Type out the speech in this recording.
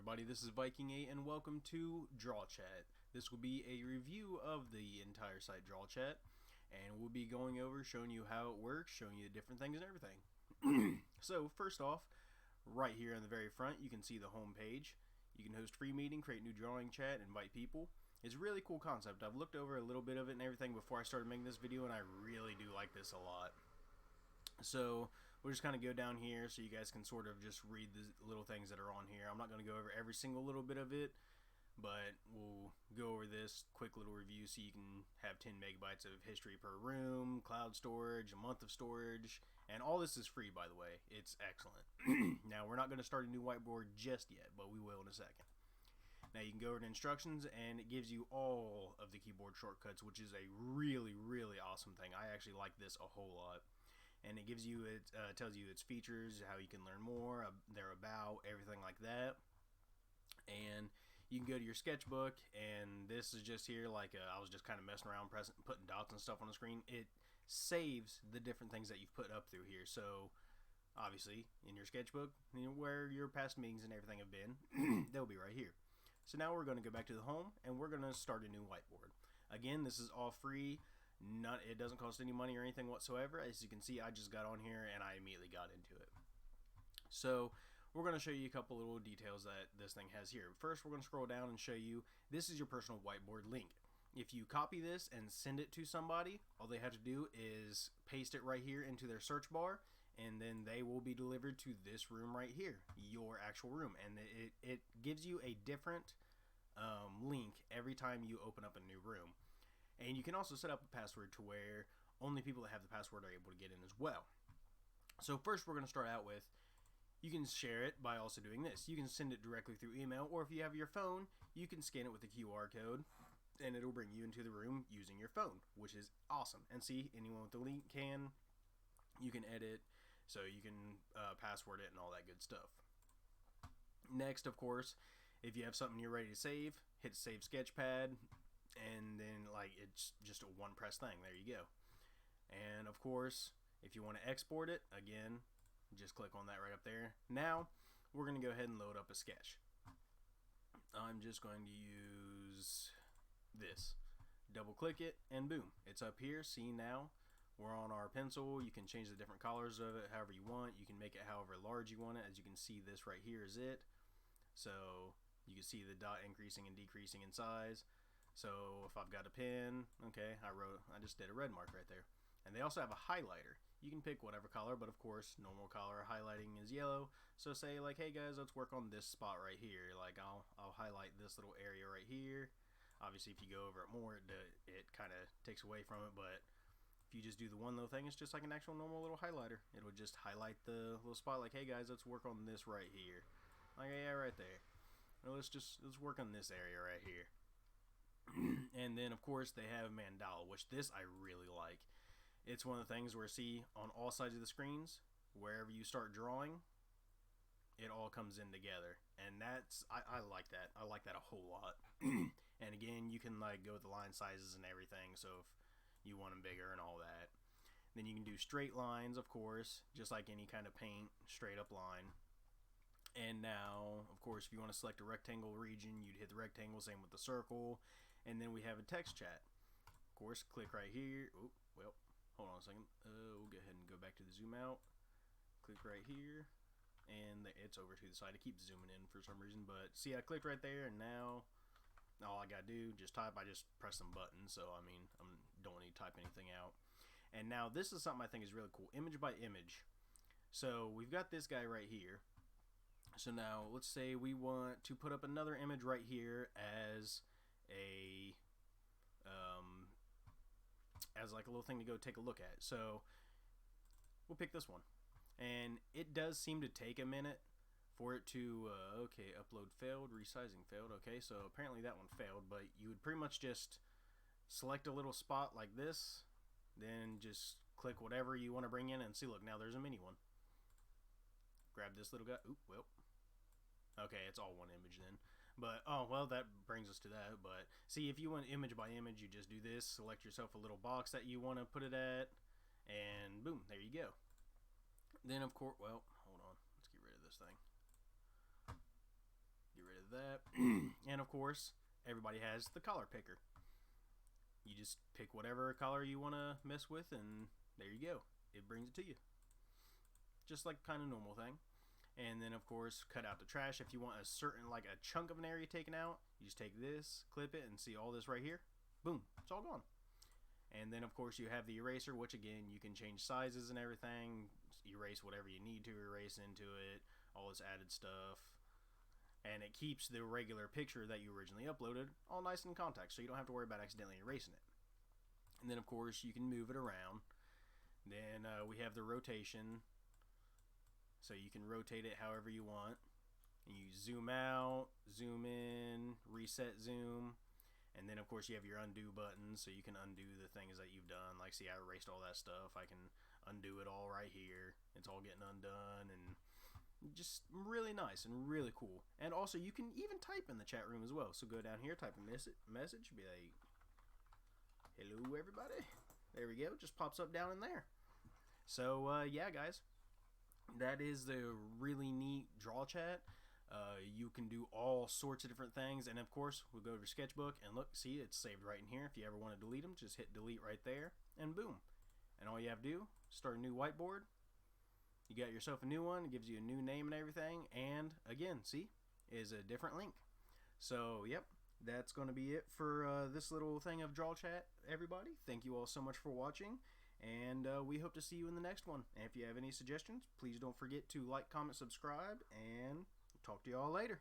everybody, this is Viking8 and welcome to DRAW.CHAT. This will be a review of the entire site DRAW.CHAT, and we'll be going over, showing you how it works, showing you the different things and everything. So first off, right here on the very front you can see the home page. You can host free meeting, create new drawing chat, invite people. It's a really cool concept. I've looked over a little bit of it and everything before I started making this video, and I really do like this a lot. So we'll just kind of go down here so you guys can sort of just read the little things that are on here. I'm not going to go over every single little bit of it, but we'll go over this quick little review so you can have 10 megabytes of history per room, cloud storage, a month of storage, and all this is free, by the way. It's excellent. Now, we're not going to start a new whiteboard just yet, but we will in a second. Now you can go over to instructions and it gives you all of the keyboard shortcuts, which is a really awesome thing. I actually like this a whole lot. And it gives you, it tells you its features, how you can learn more, their about, everything like that. And you can go to your sketchbook, and this is just here, like I was just kind of messing around, putting dots and stuff on the screen. It saves the different things that you've put up through here. So obviously in your sketchbook, you know, where your past meetings and everything have been, they'll be right here. So now we're going to go back to the home, and we're going to start a new whiteboard. Again, this is all free. It doesn't cost any money or anything whatsoever. As you can see, I just got on here and I immediately got into it. So we're going to show you a couple little details that this thing has here. First, we're going to scroll down and show you this is your personal whiteboard link. If you copy this and send it to somebody, all they have to do is paste it right here into their search bar, and then they will be delivered to this room right here, your actual room. And it gives you a different link every time you open up a new room. And you can also set up a password to where only people that have the password are able to get in as well. So first we're going to start out with, you can share it by also doing this. You can send it directly through email, or if you have your phone, you can scan it with a QR code and it'll bring you into the room using your phone, which is awesome. And see, anyone with the link can, you can edit, so you can password it and all that good stuff. Next, of course, if you have something you're ready to save, hit Save Sketchpad, and then like it's just a one press thing. There you go. And of course, if you want to export it, again, just click on that right up there. Now we're going to go ahead and load up a sketch. I'm just going to use this. Double click it and boom, it's up here. See, now we're on our pencil. You can change the different colors of it however you want. You can make it however large you want it. As you can see, this right here is it. So you can see the dot increasing and decreasing in size. So if I've got a pen, okay, I just did a red mark right there. And they also have a highlighter. You can pick whatever color, but of course normal color highlighting is yellow. So say like, hey guys, let's work on this spot right here. Like I'll highlight this little area right here. Obviously if you go over it more, it kind of takes away from it, but if you just do the one little thing, it's just like an actual normal little highlighter. It would just highlight the little spot, like, hey guys, let's work on this right here. Like, yeah, right there. Well, let's work on this area right here. And then of course they have mandala, which this I really like. It's one of the things where, see, on all sides of the screens, wherever you start drawing, it all comes in together, and that's I like that. I like that a whole lot. And again, you can like go with the line sizes and everything, so if you want them bigger and all that. Then you can do straight lines, of course, just like any kind of paint, straight up line. And now, of course, if you want to select a rectangle region, you'd hit the rectangle, same with the circle. And then we have a text chat. Of course, click right here. Oh, well, hold on a second. We'll go ahead and go back to the zoom out. Click right here. And it's over to the side. It keeps zooming in for some reason. But see, I clicked right there, and now all I got to do, just type. I just press some buttons. So, I mean, I don't need to type anything out. And now this is something I think is really cool. Image by image. So we've got this guy right here. So now let's say we want to put up another image right here as a as like a little thing to go take a look at. So we'll pick this one, and it does seem to take a minute for it to okay, upload failed, resizing failed. Okay, so apparently that one failed, but you would pretty much just select a little spot like this, then just click whatever you want to bring in, and see, look, now there's a mini one. Grab this little guy. Oop, well, okay, it's all one image then. But oh well, that brings us to that. But see, if you want image by image, you just do this, select yourself a little box that you want to put it at, and boom, there you go. Then of course, well, hold on, let's get rid of this thing. Get rid of And of course, everybody has the color picker. You just pick whatever color you want to mess with, and there you go. It brings it to you. Just like kind of normal thing. And then of course, cut out the trash. If you want a certain, like a chunk of an area taken out, you just take this, clip it, and see all this right here. Boom, it's all gone. And then of course you have the eraser, which again, you can change sizes and everything, erase whatever you need to erase into it, all this added stuff. And it keeps the regular picture that you originally uploaded all nice in context, so you don't have to worry about accidentally erasing it. And then of course you can move it around. Then we have the rotation, so you can rotate it however you want. And you zoom out, zoom in, reset zoom. And then of course you have your undo button, so you can undo the things that you've done. Like, see, I erased all that stuff. I can undo it all right here. It's all getting undone, and just really nice and really cool. And also you can even type in the chat room as well. So go down here, type a message, be like, hello everybody. There we go, just pops up down in there. So yeah guys, that is the really neat DRAW.CHAT. You can do all sorts of different things, and of course we'll go to your sketchbook and look, see, it's saved right in here. If you ever want to delete them, just hit delete right there, and boom. And all you have to do, start a new whiteboard. You got yourself a new one. It gives you a new name and everything, and again, see, is a different link. So yep, that's going to be it for this little thing of DRAW.CHAT, everybody. Thank you all so much for watching, and we hope to see you in the next one. And if you have any suggestions, please don't forget to like, comment, subscribe, and talk to you all later.